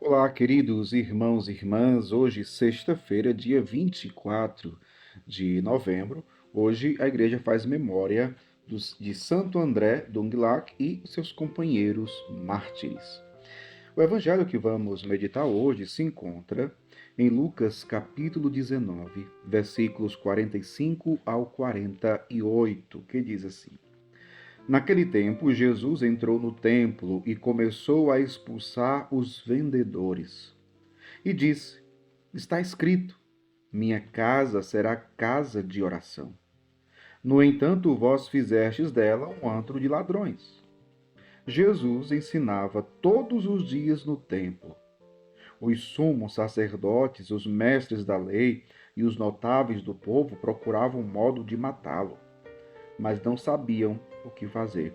Olá, queridos irmãos e irmãs. Hoje, sexta-feira, dia 24 de novembro. Hoje, a igreja faz memória de Santo André Donglac e seus companheiros mártires. O evangelho que vamos meditar hoje se encontra em Lucas, capítulo 19, versículos 45 ao 48, que diz assim: Naquele tempo, Jesus entrou no templo e começou a expulsar os vendedores. E disse: Está escrito: Minha casa será casa de oração. No entanto, vós fizestes dela um antro de ladrões. Jesus ensinava todos os dias no templo. Os sumos sacerdotes, os mestres da lei e os notáveis do povo procuravam um modo de matá-lo, mas não sabiam o que fazer,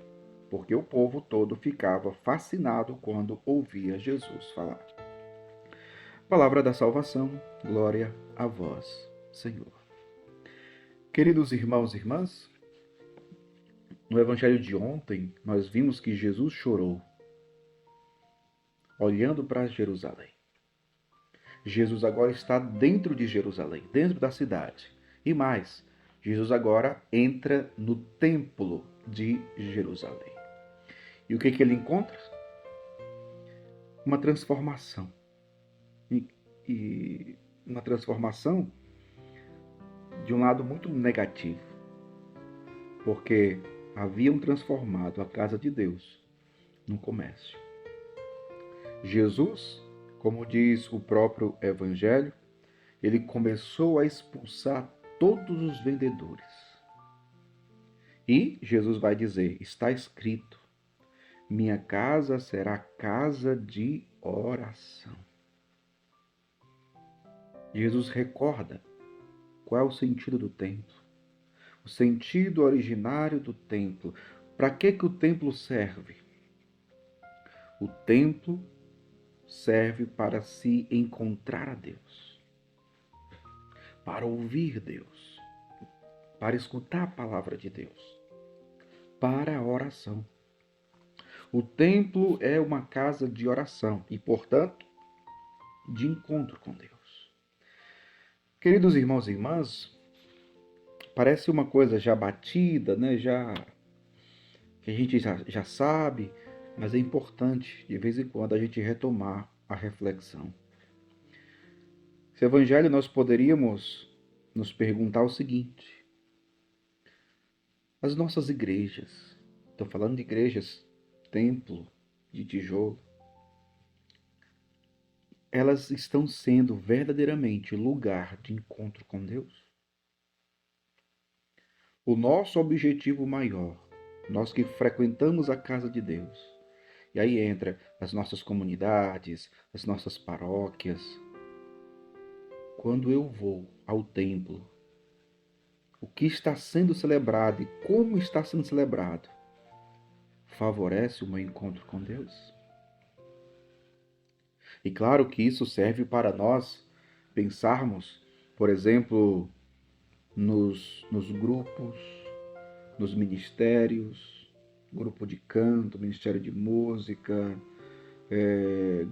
porque o povo todo ficava fascinado quando ouvia Jesus falar. Palavra da salvação, glória a vós, Senhor. Queridos irmãos e irmãs, no evangelho de ontem, nós vimos que Jesus chorou, olhando para Jerusalém. Jesus agora está dentro de Jerusalém, dentro da cidade. E mais, Jesus agora entra no templo de Jerusalém. E o que ele encontra? Uma transformação. E uma transformação de um lado muito negativo, porque haviam transformado a casa de Deus num comércio. Jesus, como diz o próprio Evangelho, ele começou a expulsar todos os vendedores. E Jesus vai dizer: está escrito, minha casa será casa de oração. Jesus recorda qual é o sentido do templo, o sentido originário do templo. Para que o templo serve? O templo serve para se encontrar a Deus, para ouvir Deus, para escutar a palavra de Deus, para a oração. O templo é uma casa de oração e, portanto, de encontro com Deus. Queridos irmãos e irmãs, parece uma coisa já batida, né? Que a gente já sabe, mas é importante, de vez em quando, a gente retomar a reflexão. Esse evangelho nós poderíamos nos perguntar o seguinte: as nossas igrejas, estou falando de igrejas, templo, de tijolo, elas estão sendo verdadeiramente lugar de encontro com Deus? O nosso objetivo maior, nós que frequentamos a casa de Deus, e aí entra as nossas comunidades, as nossas paróquias. Quando eu vou ao templo, o que está sendo celebrado e como está sendo celebrado favorece o meu encontro com Deus? E claro que isso serve para nós pensarmos, por exemplo, nos grupos, nos ministérios, grupo de canto, ministério de música,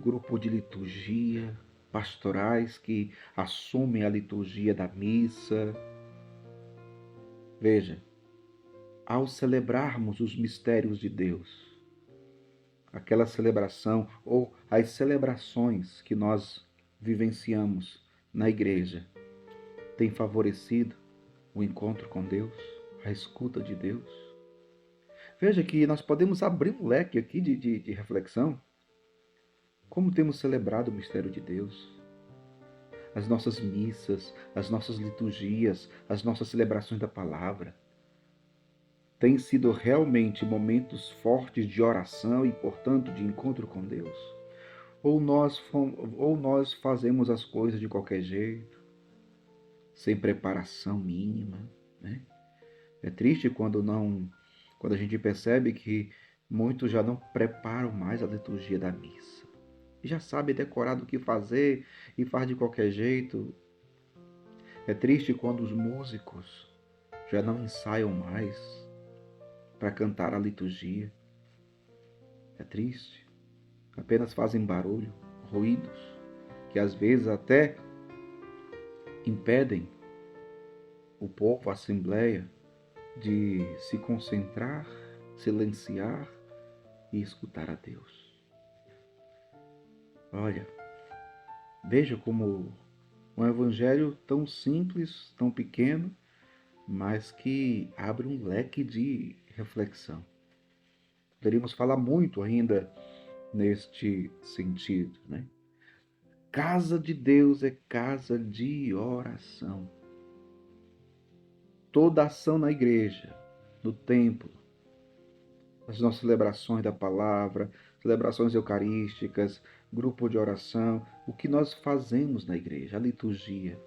grupo de liturgia, pastorais que assumem a liturgia da missa. Veja, ao celebrarmos os mistérios de Deus, aquela celebração ou as celebrações que nós vivenciamos na igreja, tem favorecido o encontro com Deus, a escuta de Deus? Veja que nós podemos abrir um leque aqui de reflexão. Como temos celebrado o mistério de Deus? As nossas missas, as nossas liturgias, as nossas celebrações da palavra têm sido realmente momentos fortes de oração e, portanto, de encontro com Deus? Ou nós fazemos as coisas de qualquer jeito, sem preparação mínima, né? É triste quando a gente percebe que muitos já não preparam mais a liturgia da missa. Já sabe decorar do que fazer e faz de qualquer jeito. É triste quando os músicos já não ensaiam mais para cantar a liturgia. É triste. Apenas fazem barulho, ruídos, que às vezes até impedem o povo, a Assembleia, de se concentrar, silenciar e escutar a Deus. Olha, veja como um evangelho tão simples, tão pequeno, mas que abre um leque de reflexão. Poderíamos falar muito ainda neste sentido, né? Casa de Deus é casa de oração. Toda ação na igreja, no templo, as nossas celebrações da palavra, celebrações eucarísticas, grupo de oração, o que nós fazemos na igreja, a liturgia.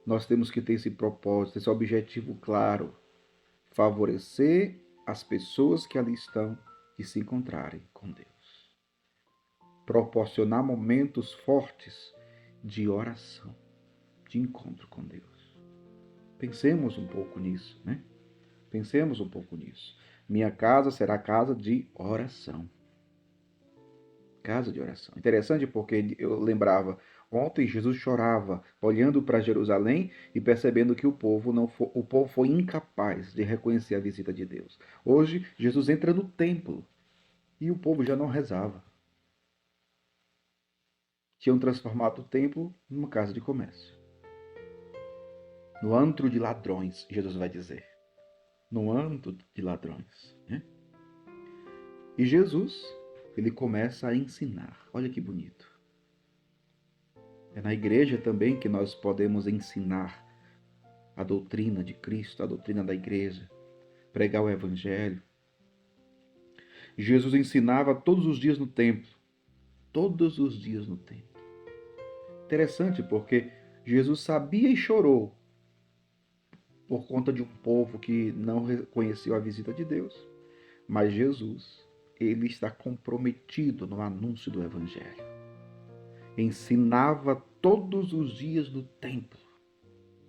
Nós temos que ter esse propósito, esse objetivo claro, favorecer as pessoas que ali estão de se encontrarem com Deus. Proporcionar momentos fortes de oração, de encontro com Deus. Pensemos um pouco nisso, né? Pensemos um pouco nisso. Minha casa será casa de oração. Casa de oração. Interessante porque eu lembrava, ontem Jesus chorava, olhando para Jerusalém e percebendo que o povo foi incapaz de reconhecer a visita de Deus. Hoje, Jesus entra no templo e o povo já não rezava. Tinham transformado o templo numa casa de comércio. No antro de ladrões, Jesus vai dizer. No antro de ladrões. Né? E Jesus, ele começa a ensinar. Olha que bonito. É na igreja também que nós podemos ensinar a doutrina de Cristo, a doutrina da igreja, pregar o evangelho. Jesus ensinava todos os dias no templo. Todos os dias no templo. Interessante porque Jesus sabia e chorou por conta de um povo que não reconheceu a visita de Deus. Mas Jesus, ele está comprometido no anúncio do evangelho. Ensinava todos os dias no templo.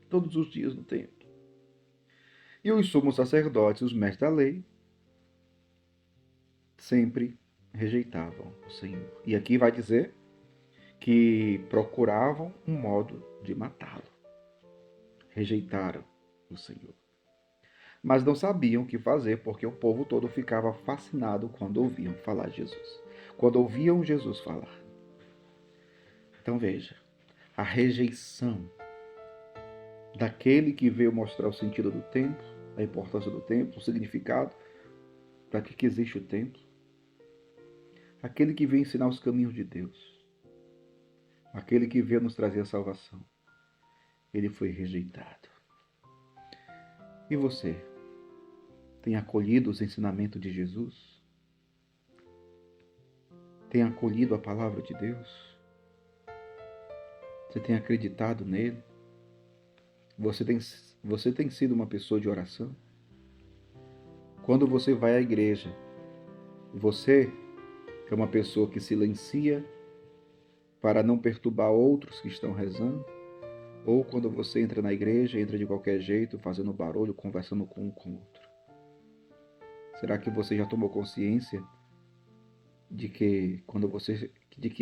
Todos os dias no templo. E os sumos sacerdotes, os mestres da lei, sempre rejeitavam o Senhor. E aqui vai dizer que procuravam um modo de matá-lo. Rejeitaram o Senhor. Mas não sabiam o que fazer, porque o povo todo ficava fascinado quando ouviam falar de Jesus. Quando ouviam Jesus falar. Então veja, a rejeição daquele que veio mostrar o sentido do templo, a importância do templo, o significado, para que existe o templo. Aquele que veio ensinar os caminhos de Deus. Aquele que veio nos trazer a salvação. Ele foi rejeitado. E você? Tem acolhido os ensinamentos de Jesus? Tem acolhido a palavra de Deus? Você tem acreditado nele? Você tem sido uma pessoa de oração? Quando você vai à igreja, você é uma pessoa que silencia para não perturbar outros que estão rezando? Ou quando você entra na igreja, entra de qualquer jeito, fazendo barulho, conversando com um com o outro? Será que você já tomou consciência de que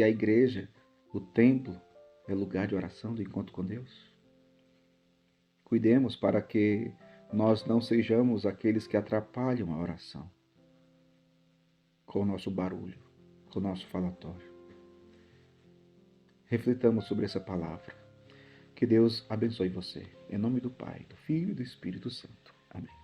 a igreja, o templo, é lugar de oração, de encontro com Deus? Cuidemos para que nós não sejamos aqueles que atrapalham a oração com o nosso barulho, com o nosso falatório. Reflitamos sobre essa palavra. Que Deus abençoe você. Em nome do Pai, do Filho e do Espírito Santo. Amém.